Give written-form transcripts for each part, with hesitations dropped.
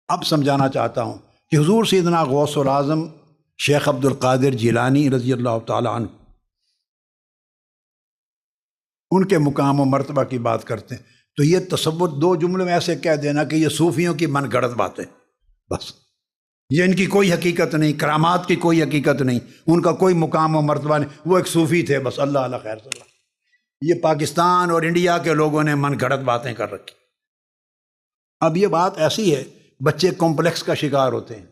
اب سمجھانا چاہتا ہوں کہ حضور سیدنا غوث العظم شیخ عبد القادر جیلانی رضی اللہ تعالیٰ عنہ ان کے مقام و مرتبہ کی بات کرتے ہیں تو یہ تصور دو جملوں میں ایسے کہہ دینا کہ یہ صوفیوں کی من گھڑت باتیں، بس یہ ان کی کوئی حقیقت نہیں، کرامات کی کوئی حقیقت نہیں، ان کا کوئی مقام و مرتبہ نہیں، وہ ایک صوفی تھے بس، اللہ اللہ خیر صلی اللہ۔ یہ پاکستان اور انڈیا کے لوگوں نے من گھڑت باتیں کر رکھی۔ اب یہ بات ایسی ہے، بچے کمپلیکس کا شکار ہوتے ہیں،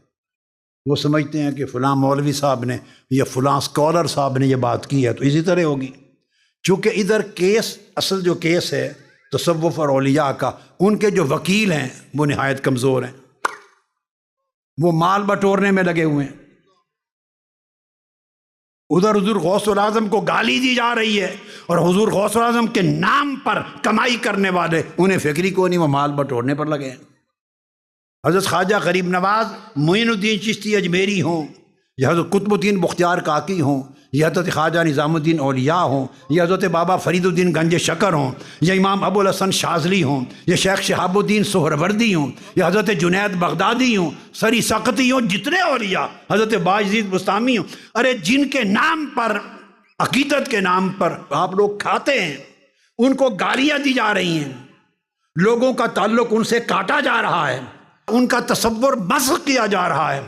وہ سمجھتے ہیں کہ فلاں مولوی صاحب نے یا فلاں اسکالر صاحب نے یہ بات کی ہے تو اسی طرح ہوگی، چونکہ ادھر کیس، اصل جو کیس ہے تصوف اور اولیاء کا، ان کے جو وکیل ہیں وہ نہایت کمزور ہیں، وہ مال بٹورنے میں لگے ہوئے ہیں۔ ادھر حضور غوث العظم کو گالی دی جا رہی ہے اور حضور غوث العظم کے نام پر کمائی کرنے والے انہیں فکری کو نہیں، وہ مال بٹورنے پر لگے ہیں۔ حضرت خواجہ غریب نواز معین الدین چشتی اجمیری ہوں، یا حضرت قطب الدین بختیار کاکی ہوں، یا حضرت خواجہ نظام الدین اولیاء ہوں، یا حضرت بابا فرید الدین گنج شکر ہوں، یا امام ابو الحسن شاذلی ہوں، یا شیخ شہاب الدین سہروردی ہوں، یا حضرت جنید بغدادی ہوں، سری سقطی ہوں، جتنے اولیاء، حضرت باجزید بستامی ہوں، ارے جن کے نام پر، عقیدت کے نام پر آپ لوگ کھاتے ہیں، ان کو گالیاں دی جا رہی ہیں، لوگوں کا تعلق ان سے کاٹا جا رہا ہے، ان کا تصور مسخ کیا جا رہا ہے،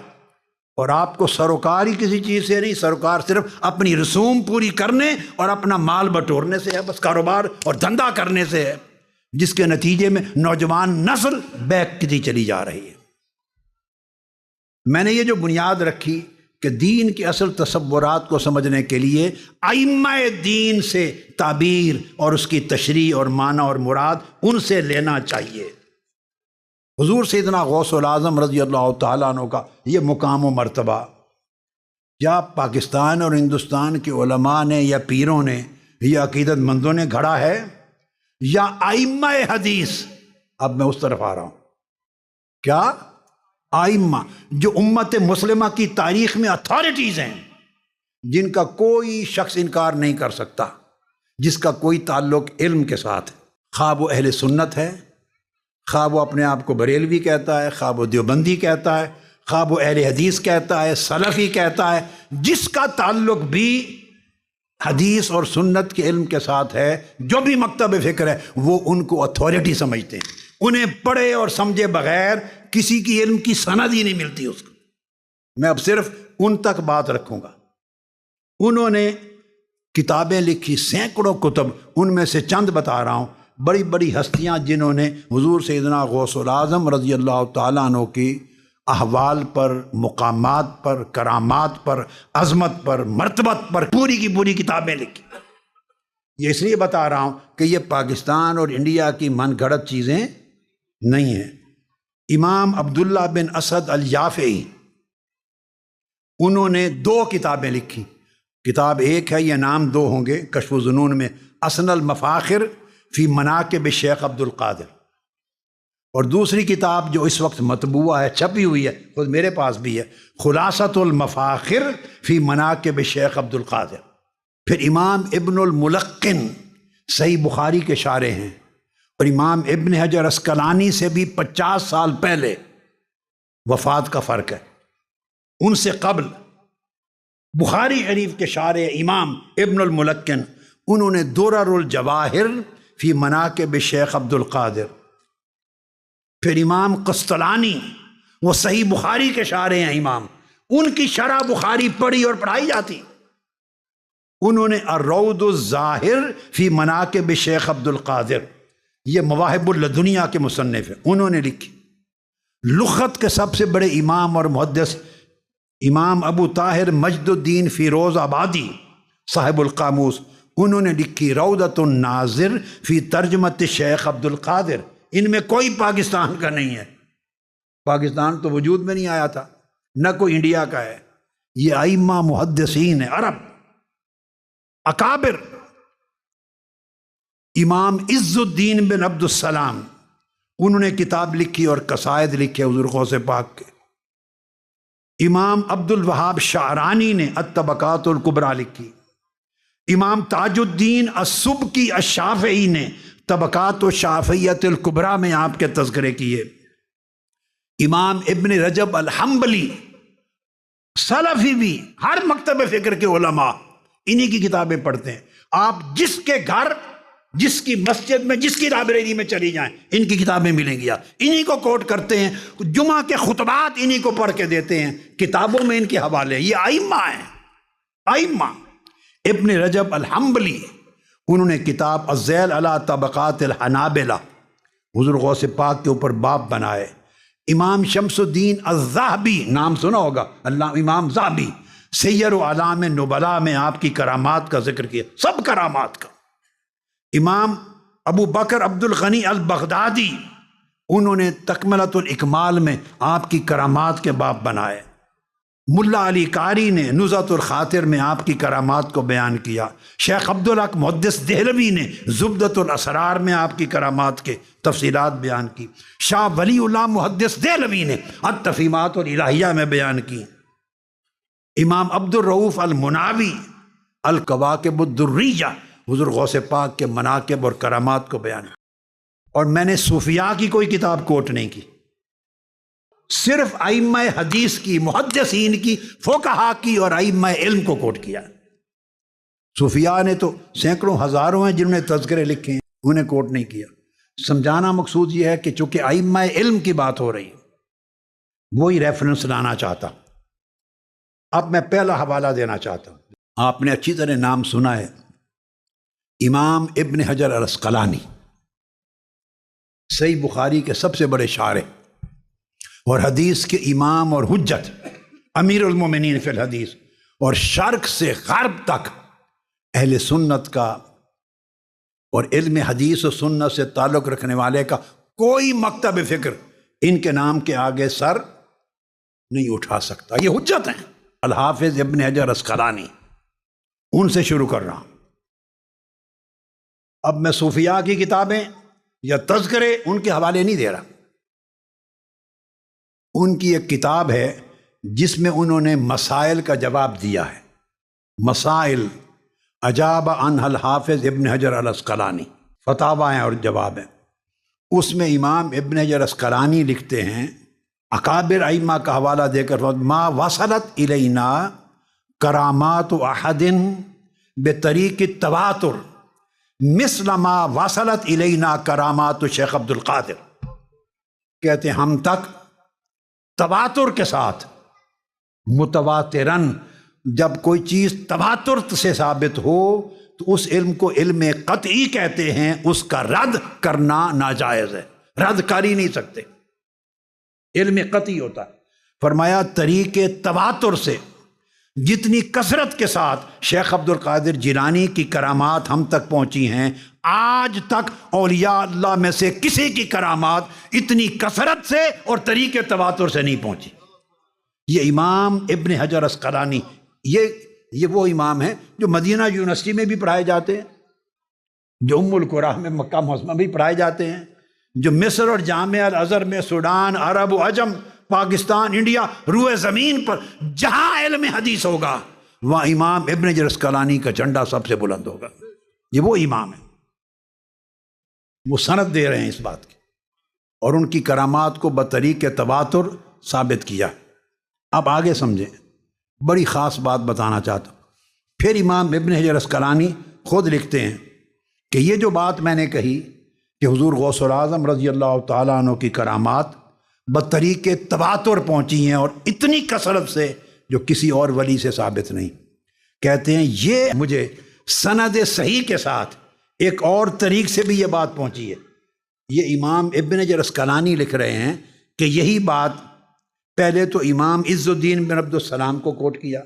اور آپ کو سروکار ہی کسی چیز سے نہیں، سروکار صرف اپنی رسوم پوری کرنے اور اپنا مال بٹورنے سے ہے، بس کاروبار اور دھندا کرنے سے ہے، جس کے نتیجے میں نوجوان نسل بیک کی چلی جا رہی ہے۔ میں نے یہ جو بنیاد رکھی کہ دین کے اصل تصورات کو سمجھنے کے لیے ائمہ دین سے تعبیر اور اس کی تشریح اور معنی اور مراد ان سے لینا چاہیے۔ حضور سیدنا غوث العظم رضی اللہ تعالیٰ عنہ کا یہ مقام و مرتبہ یا پاکستان اور ہندوستان کے علماء نے یا پیروں نے یا عقیدت مندوں نے گھڑا ہے یا ائمہ حدیث؟ اب میں اس طرف آ رہا ہوں، کیا ائمہ جو امت مسلمہ کی تاریخ میں اتھارٹیز ہیں، جن کا کوئی شخص انکار نہیں کر سکتا، جس کا کوئی تعلق علم کے ساتھ ہے، خواہ وہ اہل سنت ہے، خواہ وہ اپنے آپ کو بریلوی کہتا ہے، خواہ وہ دیوبندی کہتا ہے، خواہ وہ اہل حدیث کہتا ہے، سلفی کہتا ہے، جس کا تعلق بھی حدیث اور سنت کے علم کے ساتھ ہے، جو بھی مکتب فکر ہے، وہ ان کو اتھارٹی سمجھتے ہیں، انہیں پڑھے اور سمجھے بغیر کسی کی علم کی سند ہی نہیں ملتی اس کو۔ میں اب صرف ان تک بات رکھوں گا۔ انہوں نے کتابیں لکھی، سینکڑوں کتب، ان میں سے چند بتا رہا ہوں، بڑی بڑی ہستیاں جنہوں نے حضور سیدنا غوث العظم رضی اللہ تعالیٰ عنہ کی احوال پر، مقامات پر، کرامات پر، عظمت پر، مرتبت پر پوری کی پوری کتابیں لکھی۔ یہ اس لیے بتا رہا ہوں کہ یہ پاکستان اور انڈیا کی من گھڑت چیزیں نہیں ہیں۔ امام عبداللہ بن اسد الیافعی، انہوں نے 2 کتابیں لکھی، کتاب ایک ہے، یہ نام 2 ہوں گے کشف الظنون میں، اسن المفاخر فی مناقب شیخ عبد القادر، اور دوسری کتاب جو اس وقت مطبوعہ ہے، چھپی ہوئی ہے، خود میرے پاس بھی ہے، خلاصۃ المفاخر فی مناقب شیخ عبد القادر۔ پھر امام ابن الملقن صحیح بخاری کے شارح ہیں، اور امام ابن حجر اسقلانی سے بھی 50 سال پہلے وفات کا فرق ہے، ان سے قبل بخاری شریف کے شارح امام ابن الملقن، انہوں نے درر الجواہر فی مناقب شیخ عبد القادر۔ پھر امام قسطلانی، وہ صحیح بخاری کے شارح ہیں امام، ان کی شرح بخاری پڑھی اور پڑھائی جاتی، انہوں نے الروض الظاہر فی مناقب شیخ عبد القادر، یہ مواہب اللدنیہ کے مصنف ہیں، انہوں نے لکھی۔ لغت کے سب سے بڑے امام اور محدث امام ابو طاہر مجد الدین فیروز آبادی صاحب القاموس، انہوں نے لکھی روضۃ الناظر فی ترجمت شیخ عبد القادر۔ ان میں کوئی پاکستان کا نہیں ہے، پاکستان تو وجود میں نہیں آیا تھا، نہ کوئی انڈیا کا ہے، یہ ائمہ محدثین ہیں، عرب اکابر۔ امام عز الدین بن عبد السلام، انہوں نے کتاب لکھی اور قصائد لکھے حضور غوث پاک کے۔ امام عبد الوہاب شعرانی نے الطبقات الکبریٰ لکھی۔ امام تاج الدین السبکی الشافعی نے طبقات و شافعیت الکبریٰ میں آپ کے تذکرے کیے۔ امام ابن رجب الحنبلی سلفی بھی، ہر مکتب فکر کے علماء انہی کی کتابیں پڑھتے ہیں۔ آپ جس کے گھر، جس کی مسجد میں، جس کی لائبریری میں چلی جائیں، ان کی کتابیں ملیں گی، انہی کو کوٹ کرتے ہیں، جمعہ کے خطبات انہی کو پڑھ کے دیتے ہیں، کتابوں میں ان کے حوالے، یہ ائمہ ہیں، ائمہ۔ ابن رجب الحنبلی، انہوں نے کتاب الذیل علی طبقات الحنابلہ، حضور غوث پاک کے اوپر باب بنائے۔ امام شمس الدین الذہبی، نام سنا ہوگا، امام ذہبی، سیر و اعلام نبلاء میں آپ کی کرامات کا ذکر کیا، سب کرامات کا۔ امام ابو بکر عبد الغنی البغدادی، انہوں نے تکملۃ الاکمال میں آپ کی کرامات کے باب بنائے۔ ملا علی قاری نے نزہۃ الخاطر میں آپ کی کرامات کو بیان کیا۔ شیخ عبدالحق محدث دہلوی نے زبدۃ الاسرار میں آپ کی کرامات کے تفصیلات بیان کی۔ شاہ ولی اللہ محدث دہلوی نے التفہیمات الالہیہ میں بیان کی۔ امام عبد الرؤوف المناوی الکواکب الدریہ، حضور غوث پاک کے مناقب اور کرامات کو بیان کیا۔ اور میں نے صوفیاء کی کوئی کتاب کوٹ نہیں کی، صرف ائمہ حدیث کی، محدثین کی، فقہا کی اور ائمہ علم کو کوٹ کیا۔ صوفیاء نے تو سینکڑوں ہزاروں ہیں جنہوں نے تذکرے لکھے ہیں، انہیں کوٹ نہیں کیا۔ سمجھانا مقصود یہ ہے کہ چونکہ ائمہ علم کی بات ہو رہی ہے، وہی ریفرنس لانا چاہتا۔ اب میں پہلا حوالہ دینا چاہتا ہوں، آپ نے اچھی طرح نام سنا ہے، امام ابن حجر العسقلانی، صحیح بخاری کے سب سے بڑے شارح اور حدیث کے امام اور حجت، امیر المومنین فی الحدیث، اور شرق سے غرب تک اہل سنت کا اور علم حدیث و سنت سے تعلق رکھنے والے کا کوئی مکتب فکر ان کے نام کے آگے سر نہیں اٹھا سکتا۔ یہ حجت ہیں، الحافظ ابن حجر عسقلانی، ان سے شروع کر رہا ہوں۔ اب میں صوفیاء کی کتابیں یا تذکرے ان کے حوالے نہیں دے رہا۔ ان کی ایک کتاب ہے جس میں انہوں نے مسائل کا جواب دیا ہے، مسائل اجاب عنہ الحافظ ابن حجر العسقلانی، فتاوی ہیں اور جواب ہیں۔ اس میں امام ابن حجر عسقلانی لکھتے ہیں، اکابر ائمہ کا حوالہ دے کر، ما وصلت الینا کرامات احد بطریق التواتر مثل ما وصلت الینا کرامات شیخ عبد القادر، کہتے ہیں ہم تک تواتر کے ساتھ، متواترن، جب کوئی چیز تواتر سے ثابت ہو تو اس علم کو علم قطعی کہتے ہیں، اس کا رد کرنا ناجائز ہے، رد کر ہی نہیں سکتے، علم قطعی ہوتا ہے۔ فرمایا طریق تواتر سے جتنی کثرت کے ساتھ شیخ عبد القادر جیلانی کی کرامات ہم تک پہنچی ہیں، آج تک اولیاء اللہ میں سے کسی کی کرامات اتنی کثرت سے اور طریق تواتر سے نہیں پہنچی۔ یہ امام ابن حجر عسقلانی، یہ وہ امام ہیں جو مدینہ یونیورسٹی میں بھی پڑھائے جاتے ہیں، جو ام القریٰ میں، مکہ معظمہ بھی پڑھائے جاتے ہیں، جو مصر اور جامعہ الازہر میں، سوڈان، عرب و عجم، پاکستان، انڈیا، روئے زمین پر جہاں علم حدیث ہوگا وہاں امام ابن حجر عسقلانی کا جھنڈا سب سے بلند ہوگا۔ یہ وہ امام ہیں، وہ سند دے رہے ہیں اس بات کی، اور ان کی کرامات کو بطریق تواتر ثابت کیا۔ اب آگے سمجھیں، بڑی خاص بات بتانا چاہتا ہوں۔ پھر امام ابن حجر عسقلانی خود لکھتے ہیں کہ یہ جو بات میں نے کہی کہ حضور غوث الاعظم رضی اللہ تعالیٰ عنہ کی کرامات بطریق تواتر پہنچی ہیں اور اتنی کثرت سے جو کسی اور ولی سے ثابت نہیں، کہتے ہیں یہ مجھے سند صحیح کے ساتھ ایک اور طریق سے بھی یہ بات پہنچی ہے۔ یہ امام ابن حجر عسقلانی لکھ رہے ہیں کہ یہی بات پہلے تو امام عز الدین بن عبد السلام کو کوٹ کیا،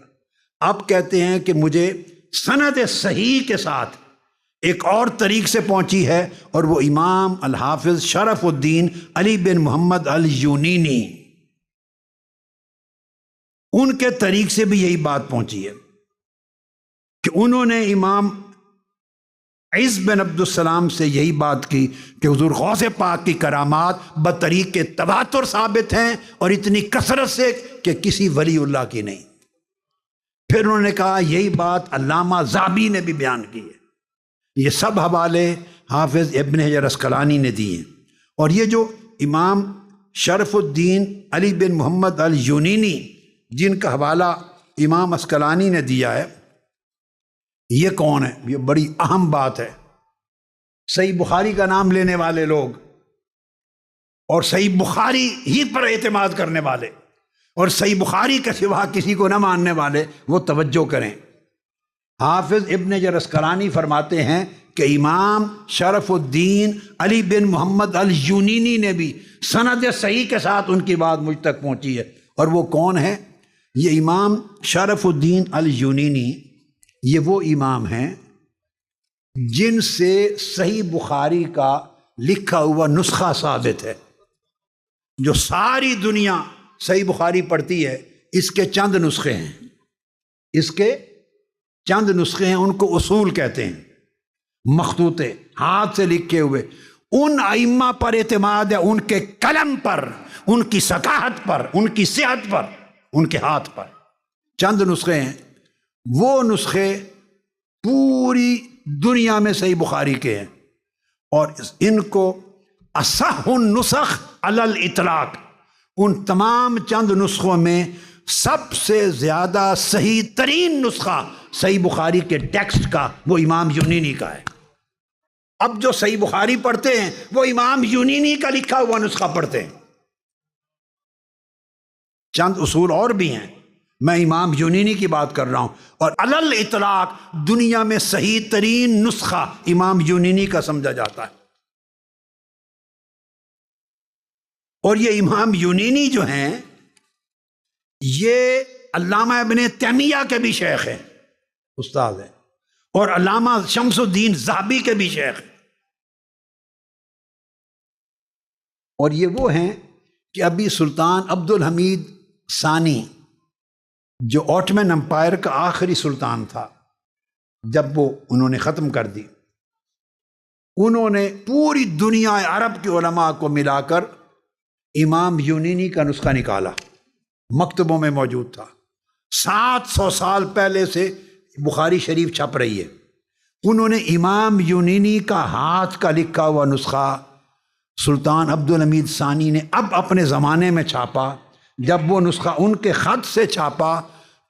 اب کہتے ہیں کہ مجھے سند صحیح کے ساتھ ایک اور طریق سے پہنچی ہے، اور وہ امام الحافظ شرف الدین علی بن محمد الیونینی، ان کے طریق سے بھی یہی بات پہنچی ہے کہ انہوں نے امام عز بن عبد السلام سے یہی بات کی کہ حضور غوث پاک کی کرامات بطریق تواتر ثابت ہیں اور اتنی کثرت سے کہ کسی ولی اللہ کی نہیں۔ پھر انہوں نے کہا یہی بات علامہ ذہبی نے بھی بیان کی ہے۔ یہ سب حوالے حافظ ابن حجر عسقلانی نے دیے ہیں، اور یہ جو امام شرف الدین علی بن محمد الیونینی، جن کا حوالہ امام عسقلانی نے دیا ہے، یہ کون ہے؟ یہ بڑی اہم بات ہے۔ صحیح بخاری کا نام لینے والے لوگ اور صحیح بخاری ہی پر اعتماد کرنے والے اور صحیح بخاری کے سوا کسی کو نہ ماننے والے، وہ توجہ کریں۔ حافظ ابن حجر عسقلانی فرماتے ہیں کہ امام شرف الدین علی بن محمد الیونینی نے بھی سند صحیح کے ساتھ ان کی بات مجھ تک پہنچی ہے۔ اور وہ کون ہے؟ یہ امام شرف الدین الیونینی، یہ وہ امام ہیں جن سے صحیح بخاری کا لکھا ہوا نسخہ ثابت ہے۔ جو ساری دنیا صحیح بخاری پڑھتی ہے، اس کے چند نسخے ہیں، اس کے چند نسخے ہیں، ان کو اصول کہتے ہیں، مخطوطے ہاتھ سے لکھے ہوئے۔ ان ائمہ پر اعتماد ہے، ان کے قلم پر، ان کی ثقافت پر، ان کی صحت پر، ان کے ہاتھ پر۔ چند نسخے ہیں، وہ نسخے پوری دنیا میں صحیح بخاری کے ہیں، اور ان کو اصح النسخ علی الاطلاق، ان تمام چند نسخوں میں سب سے زیادہ صحیح ترین نسخہ صحیح بخاری کے ٹیکسٹ کا وہ امام یونینی کا ہے۔ اب جو صحیح بخاری پڑھتے ہیں وہ امام یونینی کا لکھا ہوا نسخہ پڑھتے ہیں۔ چند اصول اور بھی ہیں، میں امام یونینی کی بات کر رہا ہوں، اور علی الاطلاق دنیا میں صحیح ترین نسخہ امام یونینی کا سمجھا جاتا ہے۔ اور یہ امام یونینی جو ہیں، یہ علامہ ابن تیمیہ کے بھی شیخ ہیں، استاد ہیں، اور علامہ شمس الدین ذہبی کے بھی شیخ ہیں۔ اور یہ وہ ہیں کہ ابھی سلطان عبد الحمید ثانی، جو آٹمن امپائر کا آخری سلطان تھا، جب وہ انہوں نے ختم کر دی، انہوں نے پوری دنیا عرب کے علماء کو ملا کر امام یونینی کا نسخہ نکالا، مکتبوں میں موجود تھا۔ 700 سال پہلے سے بخاری شریف چھپ رہی ہے۔ انہوں نے امام یونینی کا ہاتھ کا لکھا ہوا نسخہ سلطان عبد الحمید ثانی نے اب اپنے زمانے میں چھاپا۔ جب وہ نسخہ ان کے خط سے چھاپا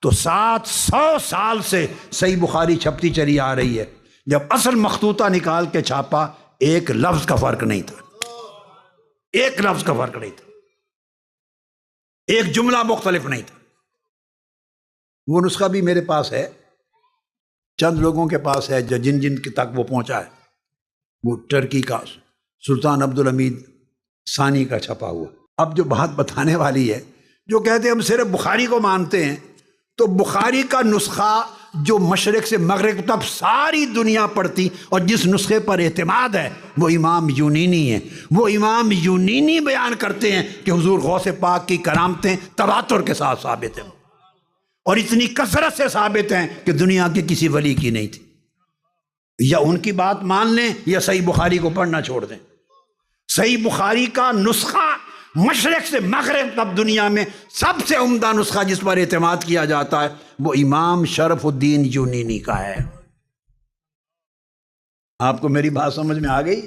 تو 700 سال سے صحیح بخاری چھپتی چلی آ رہی ہے۔ جب اصل مخطوطہ نکال کے چھاپا، ایک لفظ کا فرق نہیں تھا، ایک لفظ کا فرق نہیں تھا، ایک جملہ مختلف نہیں تھا۔ وہ نسخہ بھی میرے پاس ہے، چند لوگوں کے پاس ہے جن جن کے تک وہ پہنچا ہے۔ وہ ٹرکی کا سلطان عبد الحمید ثانی کا چھپا ہوا۔ اب جو بات بتانے والی ہے، جو کہتے ہیں ہم صرف بخاری کو مانتے ہیں، تو بخاری کا نسخہ جو مشرق سے مغرب تک ساری دنیا پڑھتی اور جس نسخے پر اعتماد ہے، وہ امام یونینی ہے۔ وہ امام یونینی بیان کرتے ہیں کہ حضور غوث پاک کی کرامتیں تواتر کے ساتھ ثابت ہیں، اور اتنی کثرت سے ثابت ہیں کہ دنیا کے کسی ولی کی نہیں تھی۔ یا ان کی بات مان لیں یا صحیح بخاری کو پڑھنا چھوڑ دیں۔ صحیح بخاری کا نسخہ مشرق سے مغرب تک دنیا میں سب سے عمدہ نسخہ جس پر اعتماد کیا جاتا ہے، وہ امام شرف الدین یونینی کا ہے۔ آپ کو میری بات سمجھ میں آ گئی؟